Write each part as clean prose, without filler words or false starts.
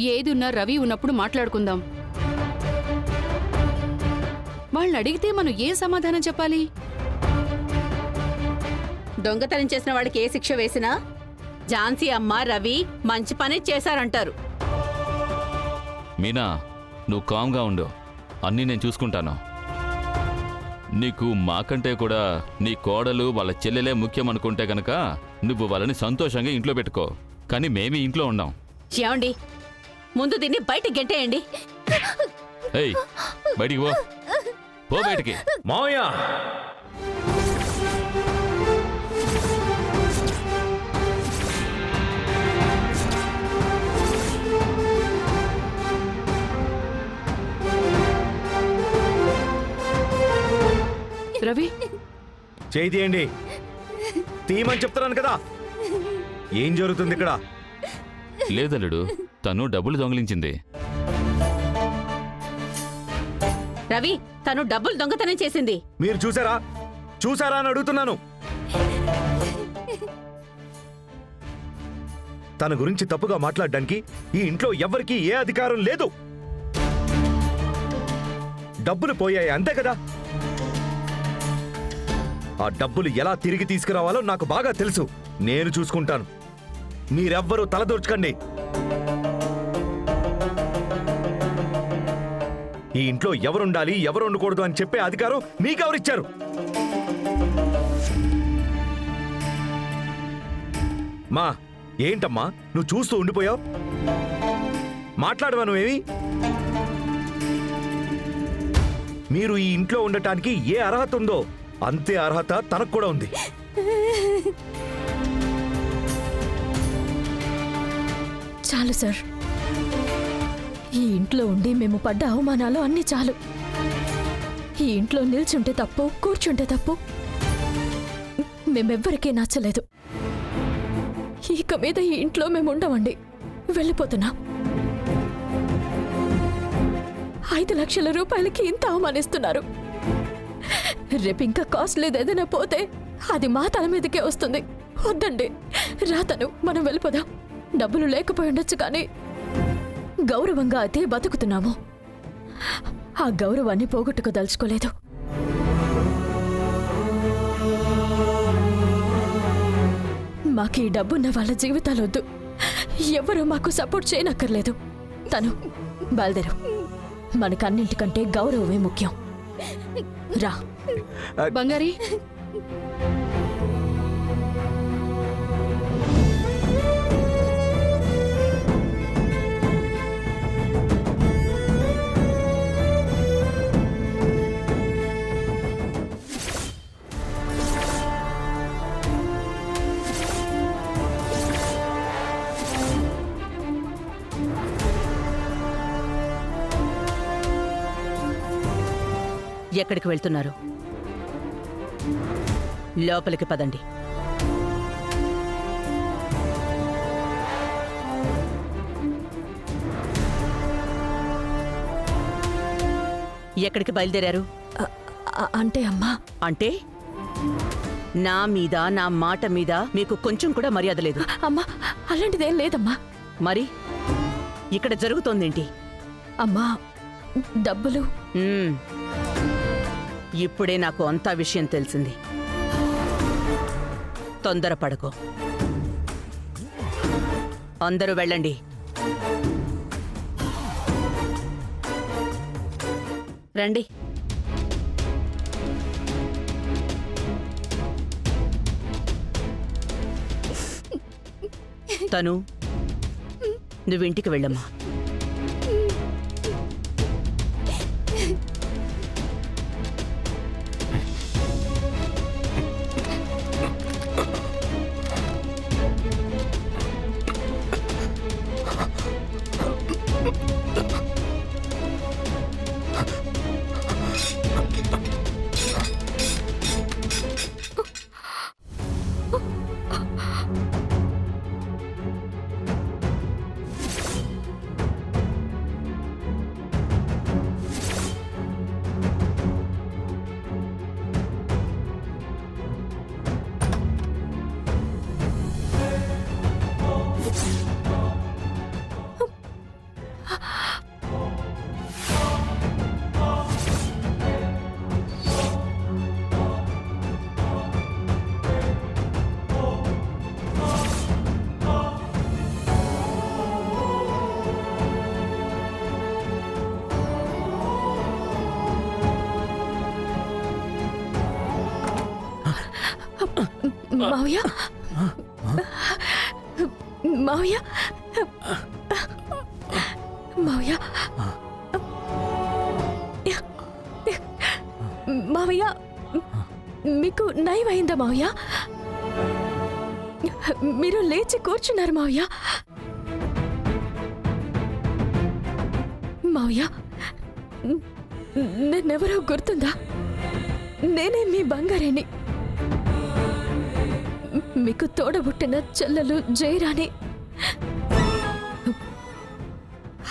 ఏది ఉన్నా రవి ఉన్నప్పుడు మాట్లాడుకుందాం. వాళ్ళని అడిగితే మనం ఏ సమాధానం చెప్పాలి? దొంగతనం చేసిన వాడికి ఏ శిక్ష వేసినా ఝాన్సీ అమ్మ రవి మంచి పనే చేశారంటారు. మీనా, నువ్వు కామ్గా ఉండు. అన్నీ నేను చూసుకుంటాను. నీకు మాకంటే కూడా నీ కోడలు వాళ్ళ చెల్లెలే ముఖ్యం అనుకుంటే కనుక నువ్వు వాళ్ళని సంతోషంగా ఇంట్లో పెట్టుకో. కానీ మేమీ ఇంట్లో ఉన్నాం. ఏమండి, ముందు దీన్ని బయటికి గెంటేయండి. ఏయ్, బయటికి పో. పో బయటికి. మావయ్య, రవి, చేయి తీయండి. తీయమని చెప్తున్నాను కదా. ఏం జరుగుతుంది ఇక్కడ? లేదల్లుడు, తను డబ్బులు దొంగిలించింది. రవి, తను డబ్బులు దొంగతనం చేసింది. మీరు చూసారా? చూసారా అని అడుగుతున్నాను. తన గురించి తప్పుగా మాట్లాడడానికి ఈ ఇంట్లో ఎవ్వరికీ ఏ అధికారం లేదు. డబ్బులు పోయాయి అంతే కదా. ఆ డబ్బులు ఎలా తిరిగి తీసుకురావాలో నాకు బాగా తెలుసు. నేను చూసుకుంటాను. మీరెవ్వరూ తలదూర్చుకండి. ఈ ఇంట్లో ఎవరుండాలి, ఎవరు ఉండకూడదు అని చెప్పే అధికారం మీకెవరిచ్చారు? మా, ఏంటమ్మా నువ్వు చూస్తూ ఉండిపోయావు? మాట్లాడవా నువ్వేమి? మీరు ఈ ఇంట్లో ఉండటానికి ఏ అర్హత ఉందో అంతే అర్హత తనకు కూడా ఉంది. చాలు సార్. ఈ ఇంట్లో ఉండి మేము పడ్డ అవమానాలు అన్నీ చాలు. ఈ ఇంట్లో నిల్చుంటే తప్పు, కూర్చుంటే తప్పు. మేమెవ్వరికీ నచ్చలేదు. ఇక మీద ఈ ఇంట్లో మేము ఉండమండి. వెళ్ళిపోతున్నాం. 5 లక్షల రూపాయలకి ఇంత అవమానిస్తున్నారు. రేపింకా కాస్ట్లీది ఏదైనా పోతే అది మా తల మీదకే వస్తుంది. వద్దండి, రాతను మనం వెళ్ళిపోదాం. డబ్బులు లేకపోయి ఉండొచ్చు, కానీ గౌరవంగా అయితే బతుకుతున్నాము. ఆ గౌరవాన్ని పోగొట్టుకోదలుచుకోలేదు. మాకు ఈ డబ్బున్న వాళ్ళ జీవితాలు వద్దు. ఎవరూ మాకు సపోర్ట్ చేయనక్కర్లేదు. తను బయలుదేరు. మనకన్నింటికంటే గౌరవమే ముఖ్యం. రా బంగారి. ఎక్కడికి వెళ్తున్నారు? లోపలికి పదండి. ఎక్కడికి బయలుదేరారు? అంటే అమ్మా, అంటే నా మీద, నా మాట మీద మీకు కొంచెం కూడా మర్యాద లేదు. అమ్మా, అలాంటిదేం లేదమ్మా. మరి ఇక్కడ జరుగుతోందేంటి? అమ్మా, డబ్బులు. ఇప్పుడే నాకు అంతా విషయం తెలిసింది. తొందరపడకు. అందరూ వెళ్ళండి. రండి. తను, నువ్వింటికి వెళ్ళమ్మా. మావయ్య మావయ్య మావయ్య మావయ్య మీకు నయమైందా మావయ్య? మీరు లేచి కూర్చున్నారు మావయ్య. మావయ్య నన్నెవరో గుర్తుందా? నేనే మీ బంగారేని, మీకు తోడబుట్టిన చెల్లెలు జయరాణి,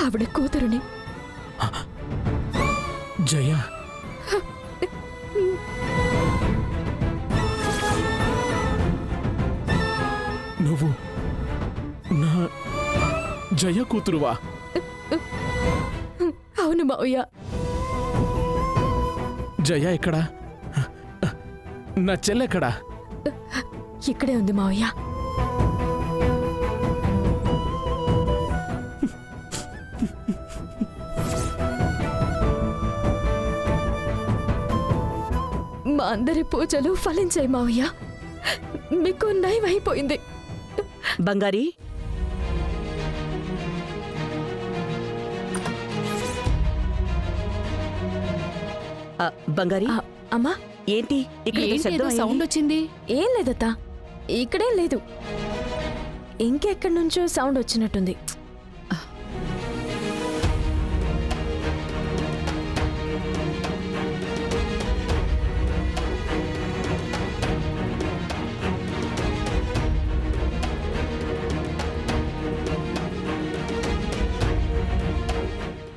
ఆవిడ కూతురుని. జయ, నువ్వు నా జయ కూతురువా? అవును మావయ్య. జయ ఎక్కడా? నా చెల్లెక్కడా? ఇక్కడే ఉంది మావయ్య. మా అందరి పూజలు ఫలించాయి మావయ్య. మీకు నయం అయిపోయింది. బంగారి, బంగారి, అమ్మా, ఏంటి ఇక్కడ ఏంటి శబ్దం ఏదో అయింది? సౌండ్ వచ్చింది? ఏం లేదత్తా, ఇక్కడేం లేదు. ఇంకెక్కడి నుంచో సౌండ్ వచ్చినట్టుంది.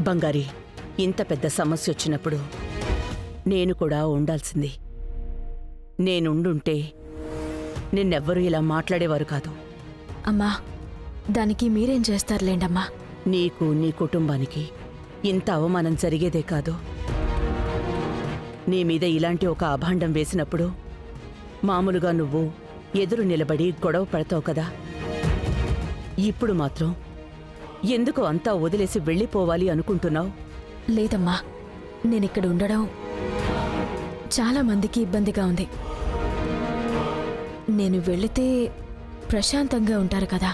బంగారి, ఇంత పెద్ద సమస్య వచ్చినప్పుడు నేను కూడా ఉండాల్సింది. నేనుండుంటే నిన్నెవ్వరూ ఇలా మాట్లాడేవారు కాదు. అమ్మా, దానికి మీరేం చేస్తారులేండమ్మా. నీకు, నీ కుటుంబానికి ఇంత అవమానం జరిగేదే కాదు. నీ మీద ఇలాంటి ఒక అభాండం వేసినప్పుడు మామూలుగా నువ్వు ఎదురు నిలబడి గొడవ పడతావు కదా. ఇప్పుడు మాత్రం ఎందుకు అంతా వదిలేసి వెళ్ళిపోవాలి అనుకుంటున్నావు? లేదమ్మా, నేనిక్కడ ఉండడం చాలా మందికి ఇబ్బందిగా ఉంది. నేను వెళితే ప్రశాంతంగా ఉంటారు కదా,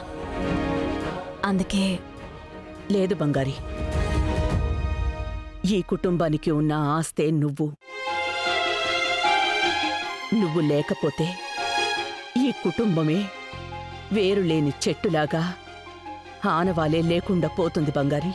అందుకే. లేదు బంగారి, ఈ కుటుంబానికి ఉన్న ఆస్తే నువ్వు. నువ్వు లేకపోతే ఈ కుటుంబమే వేరులేని చెట్టులాగా ఆనవాలే లేకుండా పోతుంది బంగారి.